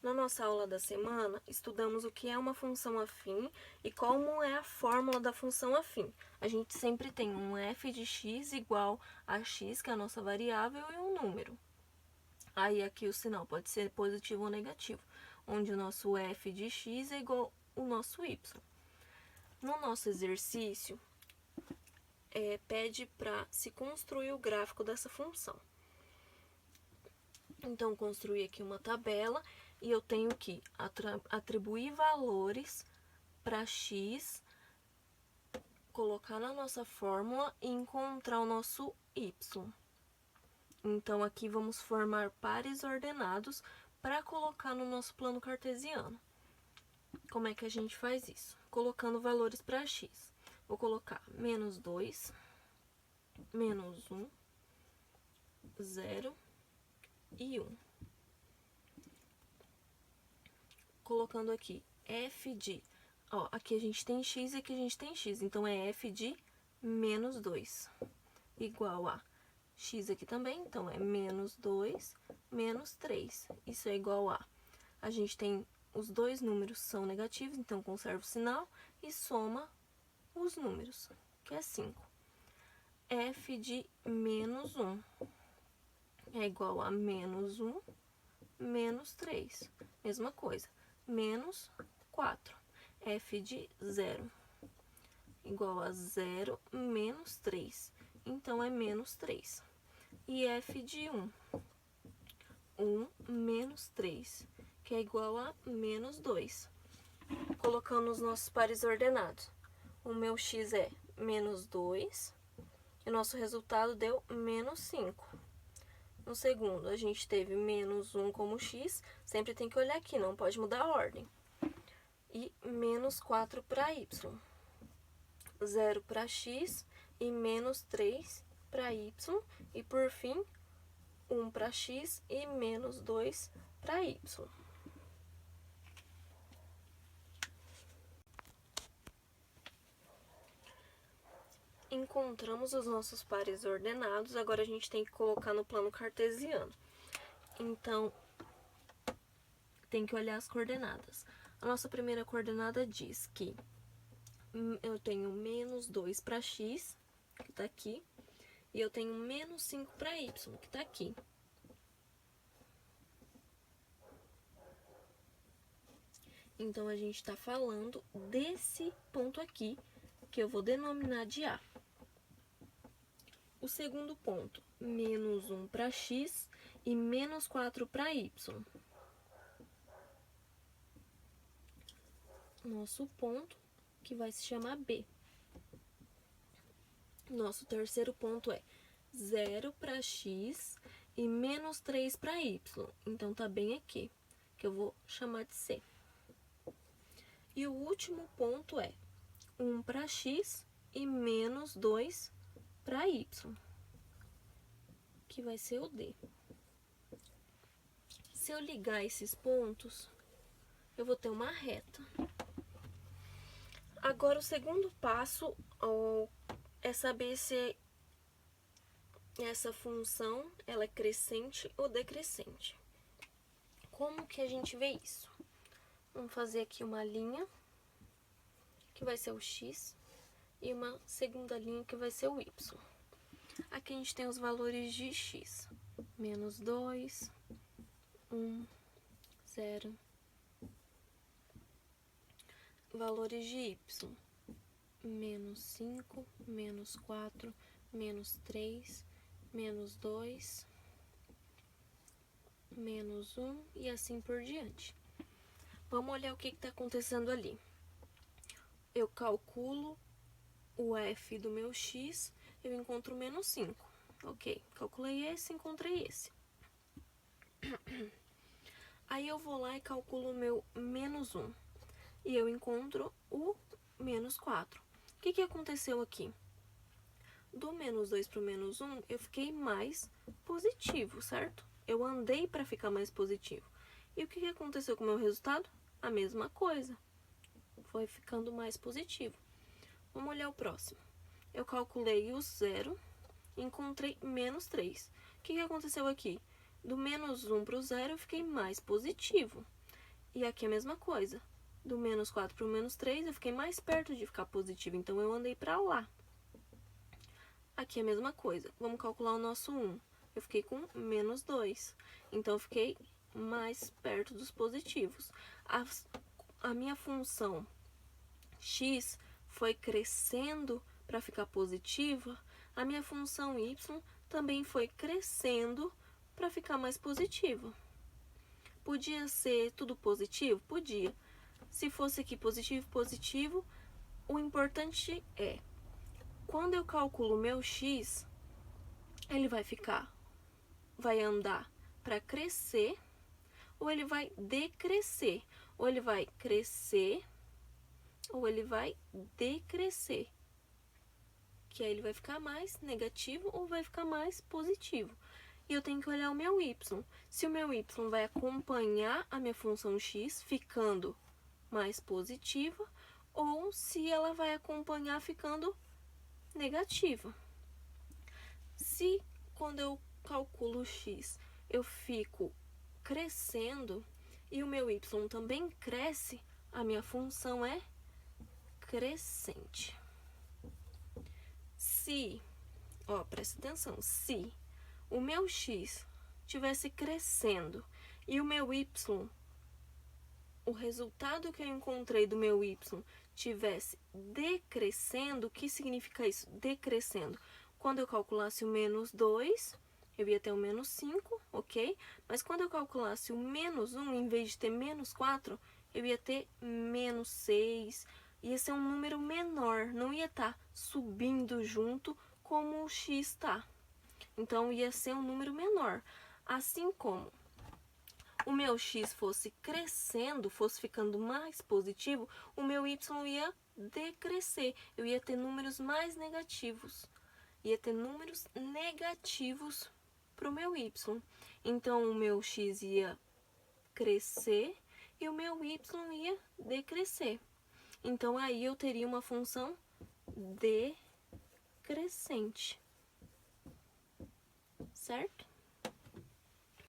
Na nossa aula da semana, estudamos o que é uma função afim e como é a fórmula da função afim. A gente sempre tem um f de x igual a x, que é a nossa variável, e um número. Aí aqui o sinal pode ser positivo ou negativo, onde o nosso f de x é igual ao nosso y. No nosso exercício, pede para se construir o gráfico dessa função. Então, construir aqui uma tabela e eu tenho que atribuir valores para x, colocar na nossa fórmula e encontrar o nosso y. Então, aqui vamos formar pares ordenados para colocar no nosso plano cartesiano. Como é que a gente faz isso? Colocando valores para x. Vou colocar menos 2, menos 1, 0 e 1. Colocando aqui f de... aqui a gente tem x e aqui a gente tem x. Então, é f de menos 2 igual a x aqui também. Então, é menos 2 menos 3. Isso é igual a... A gente tem... Os dois números são negativos, então conserva o sinal e soma os números, que é 5. f de menos 1 é igual a menos 1 menos 3. Mesma coisa. Menos 4. f de 0 igual a 0 menos 3. Então, é menos 3. E f de 1. 1 menos 3, que é igual a menos 2. Colocando os nossos pares ordenados. O meu x é menos 2. E o nosso resultado deu menos 5. No segundo, a gente teve menos 1 como x. Sempre tem que olhar aqui, não pode mudar a ordem. E menos 4 para y. 0 para x e menos 3 para y. E, por fim, 1 para x e menos 2 para y. Encontramos os nossos pares ordenados, agora a gente tem que colocar no plano cartesiano. Então, tem que olhar as coordenadas. A nossa primeira coordenada diz que eu tenho menos 2 para x, que está aqui, e eu tenho menos 5 para y, que está aqui. Então, a gente está falando desse ponto aqui, que eu vou denominar de A. O segundo ponto, menos 1 para x e menos 4 para y. Nosso ponto, que vai se chamar B. Nosso terceiro ponto é 0 para x e menos 3 para y. Então, tá bem aqui, que eu vou chamar de C. E o último ponto é 1 para x e menos 2 para y, que vai ser o D. Se eu ligar esses pontos, eu vou ter uma reta. Agora, o segundo passo é saber se essa função ela é crescente ou decrescente. Como que a gente vê isso? Vamos fazer aqui uma linha, que vai ser o x, e uma segunda linha, que vai ser o y. Aqui a gente tem os valores de x. Menos 2, 1, 0. Valores de y. Menos 5, menos 4, menos 3, menos 2, menos 1 e assim por diante. Vamos olhar o que está acontecendo ali. Eu calculo o f do meu x, eu encontro menos 5. Ok, calculei esse, encontrei esse. Aí eu vou lá e calculo o meu menos 1. E eu encontro o menos 4. O que aconteceu aqui? Do menos 2 para o menos 1, eu fiquei mais positivo, certo? Eu andei para ficar mais positivo. E o que aconteceu com o meu resultado? A mesma coisa. Foi ficando mais positivo. Vamos olhar o próximo. Eu calculei o 0, encontrei menos 3. O que aconteceu aqui? Do menos 1 para o 0, eu fiquei mais positivo. E aqui a mesma coisa. Do menos 4 para o menos 3, eu fiquei mais perto de ficar positivo, então eu andei para lá. Aqui a mesma coisa. Vamos calcular o nosso 1. Eu fiquei com menos 2. Então, eu fiquei mais perto dos positivos. A minha função x foi crescendo para ficar positiva. A minha função y também foi crescendo para ficar mais positiva. Podia ser tudo positivo? Podia. Se fosse aqui positivo, positivo, o importante é, quando eu calculo o meu x, ele vai andar para crescer, ou ele vai decrescer, ou ele vai crescer, ou ele vai decrescer. Que aí ele vai ficar mais negativo ou vai ficar mais positivo. E eu tenho que olhar o meu y. Se o meu y vai acompanhar a minha função x, ficando mais positiva, ou se ela vai acompanhar ficando negativa. Se quando eu calculo x, eu fico crescendo e o meu y também cresce, a minha função é crescente. Se, presta atenção, se o meu x estivesse crescendo e o meu y, o resultado que eu encontrei do meu y tivesse decrescendo, o que significa isso? Decrescendo. Quando eu calculasse o menos 2, eu ia ter o menos 5, ok? Mas quando eu calculasse o menos 1, em vez de ter menos 4, eu ia ter menos 6. Ia ser um número menor, não ia estar subindo junto como o x está. Então, ia ser um número menor. Assim como o meu x fosse crescendo, fosse ficando mais positivo, o meu y ia decrescer. Eu ia ter números mais negativos. Ia ter números negativos para o meu y. Então, o meu x ia crescer e o meu y ia decrescer. Então, aí eu teria uma função decrescente. Certo?